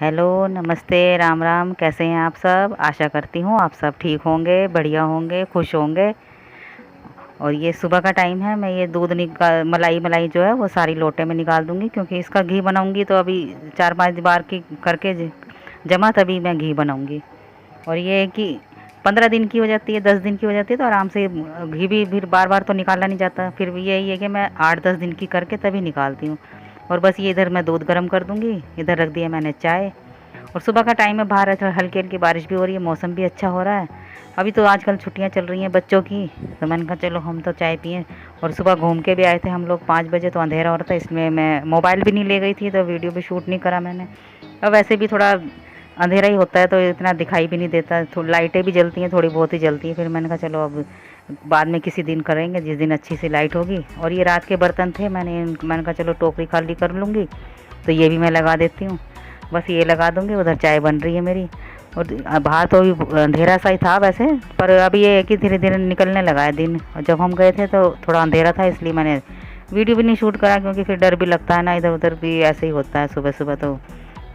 Hello, नमस्ते, राम राम। कैसे हैं आप सब? आशा करती हूँ आप सब ठीक होंगे, बढ़िया होंगे, खुश होंगे। और ये सुबह का टाइम है, मैं ये दूध निकाल मलाई मलाई जो है वो सारी लोटे में निकाल दूंगी, क्योंकि इसका घी बनाऊंगी तो अभी 4-5 बार की करके जमा तभी मैं घी बनाऊंगी। और ये है कि 15 दिन की हो जाती है, 10 दिन की हो जाती है, तो आराम से घी भी फिर बार बार तो निकाला नहीं जाता। फिर भी यही है कि मैं 8-10 दिन की करके तभी निकालती हूँ। और बस ये इधर मैं दूध गर्म कर दूंगी, इधर रख दिया मैंने चाय। और सुबह का टाइम है, बाहर हल्की हल्की बारिश भी हो रही है, मौसम भी अच्छा हो रहा है। अभी तो आजकल छुट्टियां चल रही हैं बच्चों की, तो मैंने कहा चलो हम तो चाय पिए। और सुबह घूम के भी आए थे हम लोग 5 बजे, तो अंधेरा हो रहा था, इसलिए मैं मोबाइल भी नहीं ले गई थी, तो वीडियो भी शूट नहीं करा मैंने। और वैसे भी थोड़ा अंधेरा ही होता है तो इतना दिखाई भी नहीं देता, लाइटें भी जलती हैं, थोड़ी बहुत ही जलती हैं। फिर मैंने कहा चलो अब बाद में किसी दिन करेंगे, जिस दिन अच्छी सी लाइट होगी। और ये रात के बर्तन थे, मैंने कहा चलो टोकरी खाली कर लूँगी, तो ये भी मैं लगा देती हूँ। बस ये लगा दूँगी, उधर चाय बन रही है मेरी। और बाहर तो अभी अंधेरा सा ही था वैसे, पर अभी ये है कि धीरे धीरे निकलने लगा है दिन। और जब हम गए थे तो थोड़ा अंधेरा था, इसलिए मैंने वीडियो भी नहीं शूट करा, क्योंकि फिर डर भी लगता है ना, इधर उधर भी ऐसे ही होता है सुबह सुबह। तो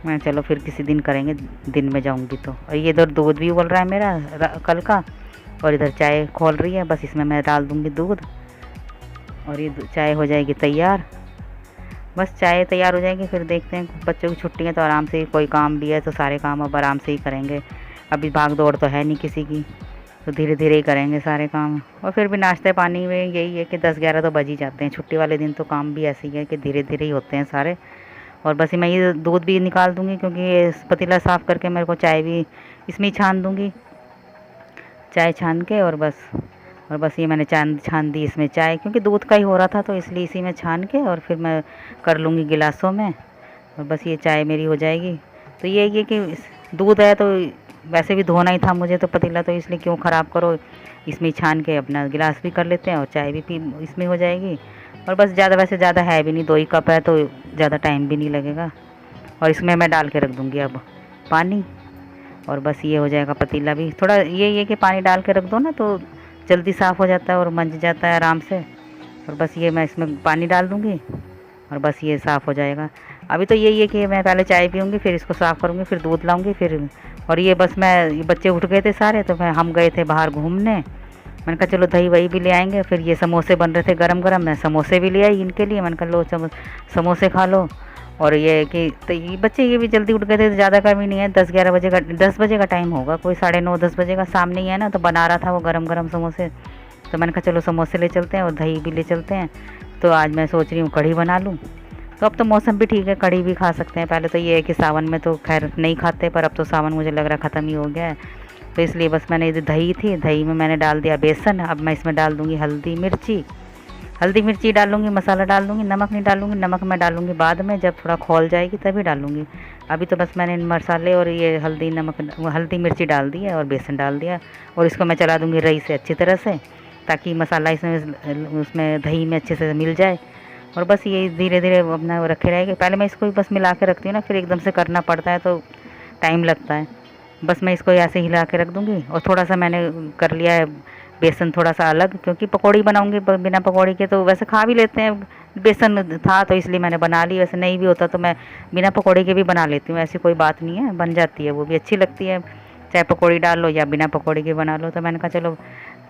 मैं चलो फिर किसी दिन करेंगे, दिन में जाऊंगी तो। और ये इधर दूध भी उबल रहा है मेरा कल का, और इधर चाय खोल रही है, बस इसमें मैं डाल दूंगी दूध और ये चाय हो जाएगी तैयार। बस चाय तैयार हो जाएगी, फिर देखते हैं, बच्चों की छुट्टी है तो आराम से कोई काम भी है तो सारे काम अब आराम से ही करेंगे। अभी भाग दौड़ तो है नहीं किसी की, तो धीरे धीरे ही करेंगे सारे काम। और फिर भी नाश्ते पानी में यही है कि 10-11 तो बज ही जाते हैं छुट्टी वाले दिन, तो काम भी ऐसे ही है कि धीरे धीरे ही होते हैं सारे। और बस मैं ये दूध भी निकाल दूंगी, क्योंकि ये पतीला साफ़ करके मेरे को चाय भी इसमें ही छान दूंगी, चाय छान के। और बस ये मैंने छान दी इसमें चाय, क्योंकि दूध का ही हो रहा था तो इसलिए इसी में छान के और फिर मैं कर लूँगी गिलासों में। और बस ये चाय मेरी हो जाएगी। तो ये कि दूध है तो वैसे भी धोना ही था मुझे तो पतीला, तो इसलिए क्यों ख़राब करो, इसमें ही छान के अपना गिलास भी कर लेते हैं और चाय भी पी इसमें हो जाएगी। और बस ज़्यादा, वैसे ज़्यादा है भी नहीं, 2 ही कप है तो ज़्यादा टाइम भी नहीं लगेगा। और इसमें मैं डाल के रख दूँगी अब पानी। और बस ये हो जाएगा पतीला भी। थोड़ा ये कि पानी डाल के रख दो ना तो जल्दी साफ़ हो जाता है और मंज जाता है आराम से। और बस ये मैं इसमें पानी डाल दूँगी और बस ये साफ़ हो जाएगा। अभी तो यही है कि मैं पहले चाय पीऊँगी, फिर इसको साफ़ करूँगी, फिर दूध लाऊँगी, फिर। और ये बस ये बच्चे उठ गए थे सारे, तो हम गए थे बाहर घूमने। मैंने कहा चलो दही वही भी ले आएंगे। फिर ये समोसे बन रहे थे गरम गरम, मैं समोसे भी ले आई इनके लिए। मैंने कहा लो समोसे खा लो। और ये है कि तो ये बच्चे ये भी जल्दी उठ गए थे, तो ज़्यादा गर्मी नहीं है, 10-11 बजे का 10 बजे का टाइम होगा, कोई 9:30-10 बजे का, सामने ही है ना, तो बना रहा था वो गरम गरम समोसे। तो मैंने कहा चलो समोसे ले चलते हैं और दही भी ले चलते हैं। तो आज मैं सोच रही हूँ कढ़ी बना लूँ। तो अब तो मौसम भी ठीक है, कढ़ी भी खा सकते हैं। पहले तो ये है कि सावन में तो खैर नहीं खाते, पर अब तो सावन मुझे लग रहा ख़त्म ही हो गया है। तो इसलिए बस मैंने ये दही थी, दही में मैंने डाल दिया बेसन। अब मैं इसमें डाल दूँगी हल्दी मिर्ची डालूँगी, मसाला डाल दूँगी, नमक नहीं डालूँगी, नमक मैं डालूँगी बाद में, जब थोड़ा खौल जाएगी तभी डालूँगी। अभी तो बस मैंने मसाले और ये हल्दी मिर्ची डाल दी है और बेसन डाल दिया। और इसको मैं चला दूँगी रई से अच्छी तरह से, ताकि मसाला इसमें उसमें दही में अच्छे से मिल जाए। और बस ये धीरे धीरे अपना रखे रहेगी। पहले मैं इसको बस मिला के रखती हूँ ना, फिर एकदम से करना पड़ता है तो टाइम लगता है। बस मैं इसको ऐसे हिला के रख दूँगी। और थोड़ा सा मैंने कर लिया है बेसन थोड़ा सा अलग, क्योंकि पकौड़ी बनाऊँगी, बिना पकौड़ी के तो वैसे खा भी लेते हैं। बेसन था तो इसलिए मैंने बना ली, वैसे नहीं भी होता तो मैं बिना पकौड़ी के भी बना लेती हूँ, ऐसी कोई बात नहीं है, बन जाती है, वो भी अच्छी लगती है। चाहे पकौड़ी डाल लो या बिना पकौड़ी के बना लो। तो मैंने कहा चलो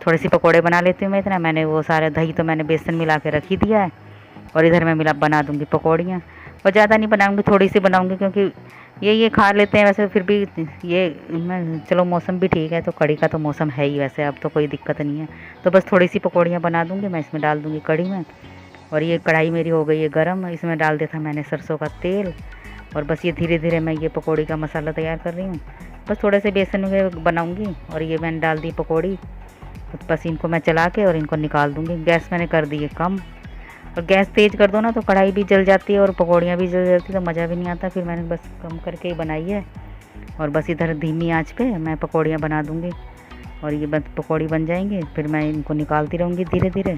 थोड़ी सी पकौड़े बना लेती हूँ मैं। इतना मैंने वो सारे दही तो मैंने बेसन मिला के रख ही दिया है। और इधर मैं बना दूँगी पकौड़ियाँ। और ज़्यादा नहीं बनाऊँगी, थोड़ी सी बनाऊँगी, क्योंकि ये खा लेते हैं वैसे। फिर भी ये मैं चलो मौसम भी ठीक है, तो कढ़ी का तो मौसम है ही वैसे, अब तो कोई दिक्कत नहीं है। तो बस थोड़ी सी पकौड़ियाँ बना दूँगी, मैं इसमें डाल दूँगी कढ़ी में। और ये कढ़ाई मेरी हो गई है गरम, इसमें डाल दिया था मैंने सरसों का तेल। और बस ये धीरे धीरे मैं ये पकौड़ी का मसाला तैयार कर रही हूँ। बस थोड़े से बेसन में बनाऊँगी और ये मैंने डाल दी पकौड़ी। तो बस इनको मैं चला के और इनको निकाल दूँगी। गैस मैंने कर दी है कम, और गैस तेज़ कर दो ना तो कढ़ाई भी जल जाती है और पकौड़ियाँ भी जल जाती है, तो मज़ा भी नहीं आता। फिर मैंने बस कम करके ही बनाई है। और बस इधर धीमी आंच पे मैं पकौड़ियाँ बना दूँगी और ये बस पकौड़ी बन जाएंगी, फिर मैं इनको निकालती रहूँगी धीरे धीरे।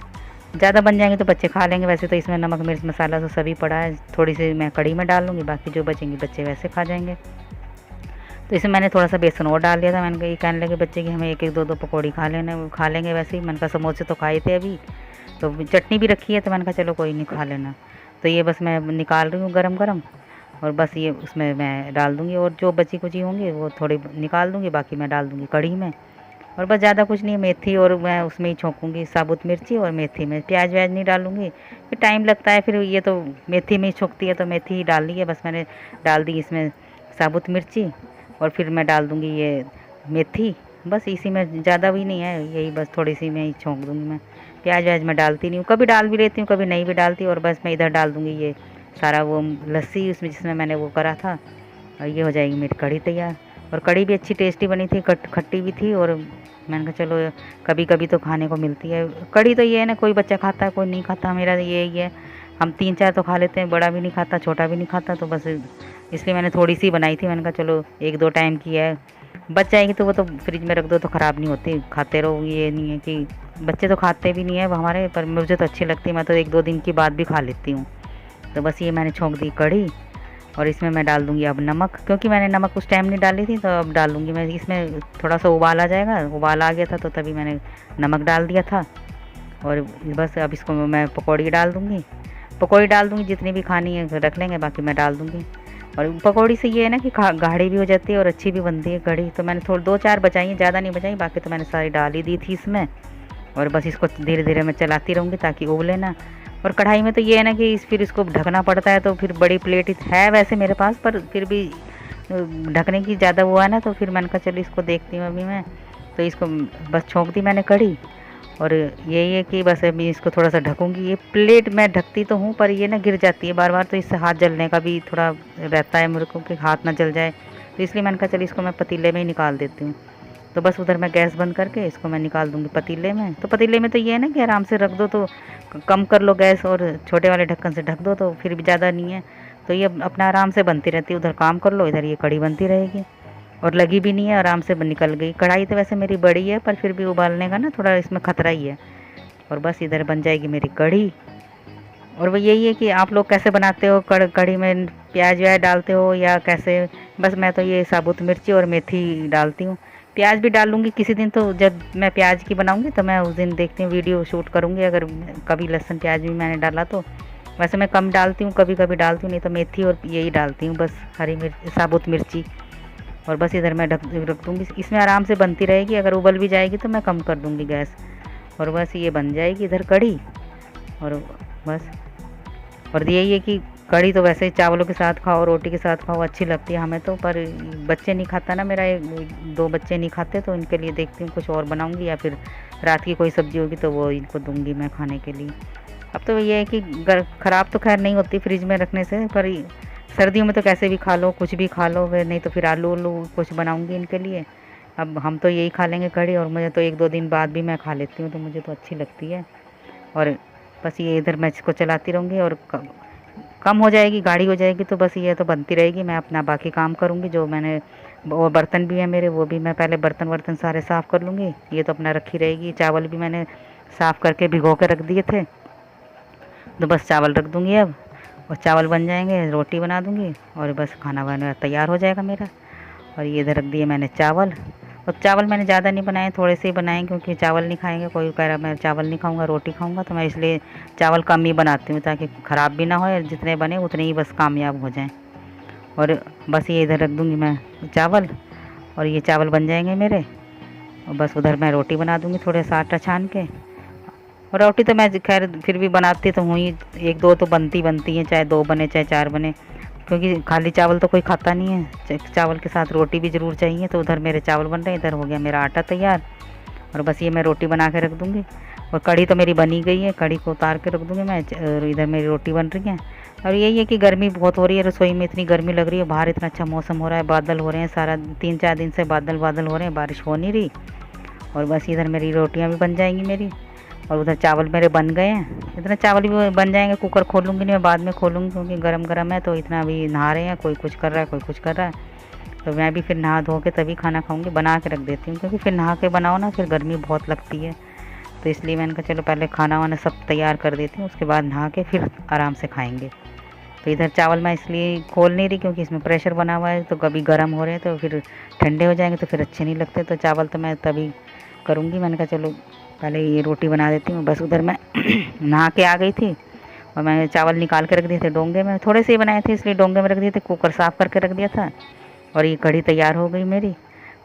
ज़्यादा बन जाएंगे तो बच्चे खा लेंगे, वैसे तो इसमें नमक मिर्च मसाला तो सभी पड़ा है। थोड़ी सी मैं कढ़ी में डाल लूँगी, बाकी जो बचेंगे बच्चे वैसे खा जाएंगे। तो इसमें मैंने थोड़ा सा बेसन और डाल दिया था। मैंने कहा ये कहने लगे बच्चे कि हमें एक एक दो दो पकौड़ी खा लेंगे वैसे ही। मैंने कहा समोसे तो खाए थे अभी, तो चटनी भी रखी है, तो मैंने कहा चलो कोई नहीं खा लेना। तो ये बस मैं निकाल रही हूँ गरम गरम। और बस ये उसमें मैं डाल दूँगी, और जो बची कुची होंगी वो थोड़ी निकाल दूँगी, बाकी मैं डाल दूँगी कढ़ी में। और बस ज़्यादा कुछ नहीं है, मेथी और मैं उसमें ही छोंकूँगी, साबुत मिर्ची और मेथी में, प्याज व्याज नहीं डालूँगी, फिर टाइम लगता है, फिर ये तो मेथी में ही छोंकती है तो मेथी ही डालनी है। बस मैंने डाल दी इसमें साबुत मिर्ची, और फिर मैं डाल दूँगी ये मेथी। बस इसी में, ज़्यादा भी नहीं है, यही बस थोड़ी सी मैं ही छोंक दूँगी मैं। प्याज व्याज मैं डालती नहीं हूँ, कभी डाल भी लेती हूँ कभी नहीं भी डालती। और बस मैं इधर डाल दूँगी ये सारा वो लस्सी उसमें जिसमें मैंने वो करा था, और ये हो जाएगी मेरी कढ़ी तैयार। और कढ़ी भी अच्छी टेस्टी बनी थी, खट्टी भी थी, और मैंने कहा चलो कभी कभी तो खाने को मिलती है कढ़ी। तो ये है ना, कोई बच्चा खाता है कोई नहीं खाता, मेरा ये ही है, हम 3-4 तो खा लेते हैं, बड़ा भी नहीं खाता छोटा भी नहीं खाता, तो बस इसलिए मैंने थोड़ी सी बनाई थी। मैंने कहा चलो 1-2 टाइम की है, बच जाएगी तो वो तो फ्रिज में रख दो तो ख़राब नहीं होती, खाते रहो। ये नहीं है कि बच्चे तो खाते भी नहीं है हमारे, पर मुझे तो अच्छी लगती है, मैं तो 1-2 दिन की बाद भी खा लेती हूँ। तो बस ये मैंने छोंक दी कढ़ी, और इसमें मैं डाल दूँगी अब नमक, क्योंकि मैंने नमक उस टाइम नहीं डाली थी, तो अब डाल दूँगी मैं। इसमें थोड़ा सा उबाल आ जाएगा, उबाल आ गया था तो तभी मैंने नमक डाल दिया था। और बस अब इसको मैं पकौड़ी डाल दूँगी, पकौड़ी डाल दूँगी, जितनी भी खानी है रख लेंगे, बाकी मैं डाल दूँगी। और पकौड़ी से ये है ना कि गाढ़ी भी हो जाती है और अच्छी भी बनती है कढ़ी। तो मैंने थोड़ी 2-4 बचाई हैं, ज़्यादा नहीं बचाई, बाकी तो मैंने सारी डाल ही दी थी इसमें। और बस इसको धीरे धीरे मैं चलाती रहूँगी ताकि उबले ना। और कढ़ाई में तो ये है ना कि फिर इसको ढकना पड़ता है, तो फिर बड़ी प्लेट है वैसे मेरे पास, पर फिर भी ढकने की ज़्यादा वो है ना, तो फिर मैंने कहा चलो इसको देखती हूँ अभी मैं। तो इसको बस छोंक दी मैंने कढ़ी, और यही है कि बस अभी इसको थोड़ा सा ढकूँगी। ये प्लेट मैं ढकती तो हूँ, पर ये ना गिर जाती है बार बार, तो इससे हाथ जलने का भी थोड़ा रहता है मेरे को कि हाथ ना जल जाए, तो इसलिए मैंने कहा चलो इसको मैं पतीले में ही निकाल देती हूँ। तो बस उधर मैं गैस बंद करके इसको मैं निकाल दूँगी पतीले में। तो पतीले में तो ये है ना कि आराम से रख दो तो कम कर लो गैस, और छोटे वाले ढक्कन से ढक दो तो फिर भी ज़्यादा नहीं है, तो ये अपना आराम से बनती रहती है। उधर काम कर लो, इधर ये कढ़ी बनती रहेगी, और लगी भी नहीं है, आराम से निकल गई। कढ़ाई तो वैसे मेरी बड़ी है, पर फिर भी उबालने का ना थोड़ा इसमें खतरा ही है। और बस इधर बन जाएगी मेरी कढ़ी। और वो यही है कि आप लोग कैसे बनाते हो, कढ़ी में प्याज व्याज डालते हो या कैसे? बस मैं तो ये साबुत मिर्ची और मेथी डालती हूँ, प्याज भी डालूँगी किसी दिन, तो जब मैं प्याज की बनाऊँगी तो मैं उस दिन देखती हूँ वीडियो शूट करूँगी, अगर कभी लहसुन प्याज भी मैंने डाला तो। वैसे मैं कम डालती हूँ, कभी कभी डालती हूँ, नहीं तो मेथी और यही डालती हूँ बस, हरी मिर्च साबुत मिर्ची। और बस इधर मैं रख दूँगी, इसमें आराम से बनती रहेगी, अगर उबल भी जाएगी तो मैं कम कर दूँगी गैस। और बस ये बन जाएगी इधर कढ़ी। और बस, और यही है कि कढ़ी तो वैसे चावलों के साथ खाओ, रोटी के साथ खाओ, अच्छी लगती है हमें तो, पर बच्चे नहीं खाता ना, मेरा 2 बच्चे नहीं खाते, तो इनके लिए देखती हूँ कुछ और बनाऊँगी, या फिर रात की कोई सब्ज़ी होगी तो वो इनको दूँगी मैं खाने के लिए। अब तो ये है कि ख़राब तो खैर नहीं होती फ्रिज में रखने से, पर सर्दियों में तो कैसे भी खा लो, कुछ भी खा लो, नहीं तो फिर आलू उलू कुछ बनाऊँगी इनके लिए। अब हम तो यही खा लेंगे कढ़ी, और मुझे तो 1-2 दिन बाद भी मैं खा लेती हूँ, तो मुझे तो अच्छी लगती है। और बस ये इधर मैं इसको चलाती रहूँगी, और कम हो जाएगी, गाढ़ी हो जाएगी, तो बस ये तो बनती रहेगी, मैं अपना बाकी काम करूँगी जो मैंने। और बर्तन भी है मेरे, वो भी मैं पहले बर्तन वर्तन सारे साफ़ कर लूँगी, ये तो अपना रखी रहेगी। चावल भी मैंने साफ़ करके भिगो के रख दिए थे, तो बस चावल रख दूँगी अब, और चावल बन जाएंगे, रोटी बना दूँगी, और बस खाना वाना तैयार हो जाएगा मेरा। और ये इधर रख दिए मैंने चावल। और चावल मैंने ज़्यादा नहीं बनाए, थोड़े से ही बनाए, क्योंकि चावल नहीं खाएंगे, कोई कह रहा मैं चावल नहीं खाऊंगा रोटी खाऊंगा, तो मैं इसलिए चावल कम ही बनाती हूँ ताकि ख़राब भी ना हो, जितने बने उतने ही बस कामयाब हो जाएं। और बस ये इधर रख दूँगी मैं चावल, और ये चावल बन जाएंगे मेरे। और बस उधर मैं रोटी बना दूँगी थोड़े सा आटा छान के। और रोटी तो मैं खैर फिर भी बनाती तो हूँ ही, 1-2 तो बनती हैं, चाहे 2 बने चाहे 4 बने, क्योंकि खाली चावल तो कोई खाता नहीं है, चावल के साथ रोटी भी ज़रूर चाहिए। तो उधर मेरे चावल बन रहे हैं, इधर हो गया मेरा आटा तैयार, और बस ये मैं रोटी बना के रख दूँगी। और कढ़ी तो मेरी बनी गई है, कढ़ी को उतार के रख दूँगी मैं, और इधर मेरी रोटी बन रही है। और यही है कि गर्मी बहुत हो रही है, रसोई में इतनी गर्मी लग रही है, बाहर इतना अच्छा मौसम हो रहा है, बादल हो रहे हैं, सारा 3-4 दिन से बादल बादल हो रहे हैं, बारिश हो नहीं रही। और बस इधर मेरी रोटियाँ भी बन जाएंगी मेरी, और उधर चावल मेरे बन गए हैं। इतना चावल भी बन जाएंगे, कुकर खोलूँगी नहीं, मैं बाद में खोलूँगी, क्योंकि गरम गरम है, तो इतना अभी नहा रहे हैं, कोई कुछ कर रहा है कोई कुछ कर रहा है, तो मैं भी फिर नहा धो के तभी खाना खाऊँगी, बना के रख देती हूँ, क्योंकि फिर नहा के बनाओ ना फिर गर्मी बहुत लगती है। तो इसलिए मैंने कहा चलो पहले खाना वाना सब तैयार कर देती हूँ, उसके बाद नहा के फिर आराम से खाएँगे। तो इधर चावल मैं इसलिए खोल नहीं रही क्योंकि इसमें प्रेशर बना हुआ है, तो कभी गर्म हो रहे हैं तो फिर ठंडे हो जाएंगे तो फिर अच्छे नहीं लगते, तो चावल तो मैं तभी करूँगी। मैंने कहा चलो पहले ये रोटी बना देती हूँ। बस उधर मैं नहा के आ गई थी, और मैं चावल निकाल के रख दिए थे डोंगे में, थोड़े से ही बनाए थे इसलिए डोंगे में रख दिए थे, कुकर साफ़ करके रख दिया था। और ये कढ़ी तैयार हो गई मेरी।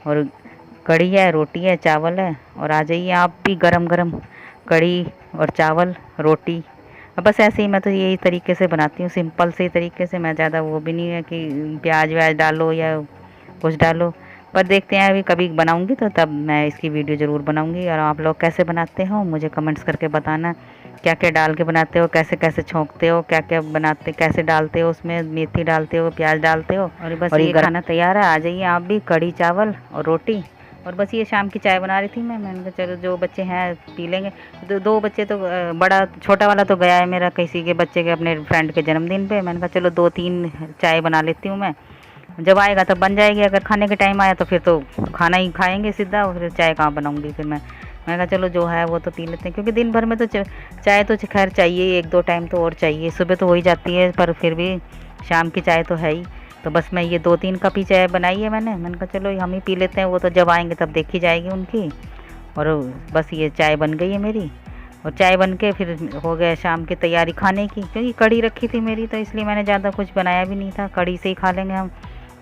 और कढ़ी है, रोटी है, चावल है। और आ जाइए आप भी, गरम गरम कढ़ी और चावल रोटी। अब बस ऐसे ही मैं तो यही तरीके से बनाती हूँ, सिंपल से तरीके से। मैं ज़्यादा वो भी नहीं है कि प्याज व्याज डालो या कुछ डालो। पर देखते हैं, अभी कभी बनाऊंगी तो तब मैं इसकी वीडियो ज़रूर बनाऊंगी। और आप लोग कैसे बनाते हो मुझे कमेंट्स करके बताना, क्या क्या डाल के बनाते हो, कैसे कैसे छोंकते हो, क्या क्या बनाते, कैसे डालते हो, उसमें मेथी डालते हो, प्याज डालते हो। और बस ये खाना तैयार है, आ जाइए आप भी, कढ़ी चावल और रोटी। और बस ये शाम की चाय बना रही थी मैंने कहा चलो जो बच्चे हैं पी लेंगे। दो बच्चे तो बड़ा छोटा वाला तो गया है मेरा किसी के बच्चे के अपने फ्रेंड के जन्मदिन पे। मैंने कहा चलो 2-3 चाय बना लेती हूँ मैं, जब आएगा तब बन जाएगी। अगर खाने के टाइम आया तो फिर तो खाना ही खाएंगे सीधा, और फिर चाय कहाँ बनाऊंगी फिर मैं कहा चलो जो है वो तो पी लेते हैं, क्योंकि दिन भर में तो चाय तो खैर चाहिए, 1-2 टाइम तो और चाहिए। सुबह तो हो ही जाती है पर फिर भी शाम की चाय तो है ही। तो बस मैं ये 2-3 कप ही चाय बनाई है मैंने कहा चलो हम ही पी लेते हैं, वो तो जब आएंगे तब देखी जाएगी उनकी। और बस ये चाय बन गई है मेरी। और चाय बन के फिर हो गया शाम की तैयारी खाने की, क्योंकि कढ़ी रखी थी मेरी तो इसलिए मैंने ज़्यादा कुछ बनाया भी नहीं था, कढ़ी से ही खा लेंगे हम।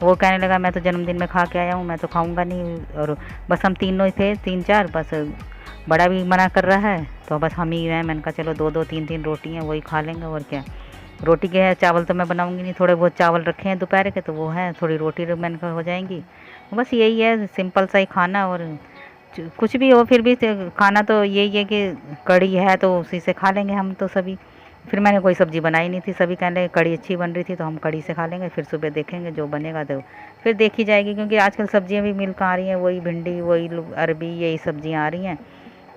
वो कहने लगा मैं तो जन्मदिन में खा के आया हूँ, मैं तो खाऊंगा नहीं। और बस हम तीनों ही थे, 3-4, बस बड़ा भी मना कर रहा है तो बस हम ही हैं। मैंने कहा चलो 2-2 3-3 रोटी हैं वही खा लेंगे, और क्या। रोटी के है, चावल तो मैं बनाऊंगी नहीं, थोड़े बहुत चावल रखे हैं दोपहर के तो वो हैं, थोड़ी रोटी मैंने कहा हो जाएंगी। बस यही है, सिंपल सा ही खाना। और कुछ भी हो फिर भी खाना तो यही है कि कढ़ी है तो उसी से खा लेंगे हम तो सभी। फिर मैंने कोई सब्ज़ी बनाई नहीं थी, सभी कहने लगे कढ़ी अच्छी बन रही थी तो हम कढ़ी से खा लेंगे, फिर सुबह देखेंगे जो बनेगा तो फिर देखी जाएगी। क्योंकि आजकल सब्जियां भी मिल कर आ रही हैं, वही भिंडी, वही अरबी, यही सब्जियां आ रही हैं।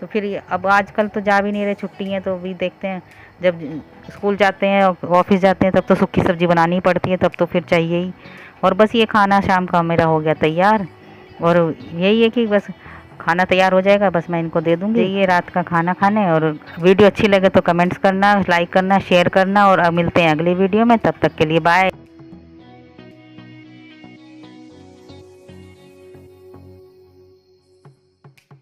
तो फिर अब आजकल तो जा भी नहीं रहे, छुट्टी हैं तो भी देखते हैं। जब स्कूल जाते हैं ऑफिस जाते हैं तब तो सूखी सब्ज़ी बनानी ही पड़ती है, तब तो फिर चाहिए ही। और बस ये खाना शाम का मेरा हो गया तैयार। और यही है कि बस खाना तैयार हो जाएगा, बस मैं इनको दे दूँगी ये रात का खाना खाने। और वीडियो अच्छी लगे तो कमेंट्स करना, लाइक करना, शेयर करना। और मिलते हैं अगली वीडियो में, तब तक के लिए बाय।